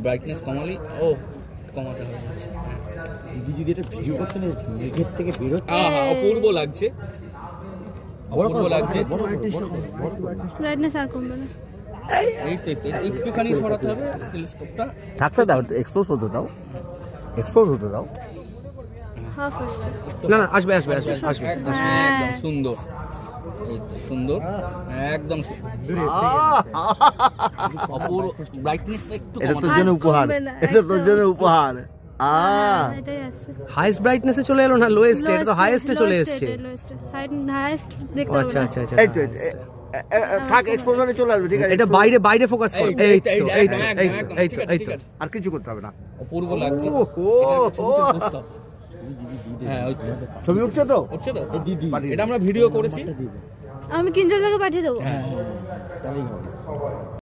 Brightness কমালি কমাতে হবে। দিদি যদি এটা ভিডিও করতে না মেঘের থেকে বেরোচ্ছে অপূর্ব লাগছে, অপূর্ব লাগছে। ব্রাইটনেস আর কমবে না। এই তো একটুখানি সরাতে হবে টেলিস্কোপটা। থাকতে দাও, এক্সপোজ হতে দাও, এক্সপোজ হতে দাও। হাফ আসছে। না না, আসবে আসবে আসবে আসবে। একদম সুন্দর, এই তো সুন্দর, একদম অপূর্ব ব্রাইটনেস একটু এটা তোর কমাতে জন্য উপহার, কমবে না, এটা তোর একদম। জন্য উপহার। এটাই আসছে। হাইয়েস্ট ব্রাইটনেসে চলে এলো না লোয়েস্ট? এটা তো হাইয়েস্টে চলে এসেছে। হাইয়েস্ট দেখতে আচ্ছা হবে। আচ্ছা আচ্ছা। এই তো থাক, এক্সপোজরে চলে আসবে, ঠিক আছে। এটা বাইরে বাইরে ফোকাস কর। এই তো এই তো এই তো এই তো এই তো। আর কিছু করতে হবে না। অপূর্ব লাগছে। ও, এটা ছবিতে বুঝতে হবে। হ্যাঁ, ওই তো। ছবি উঠছে তো? হচ্ছে তো? দিদি এটা আমরা ভিডিও করেছি। আমি কিঞ্জল থেকে পাঠিয়ে দেবো। তাহলেই হবে।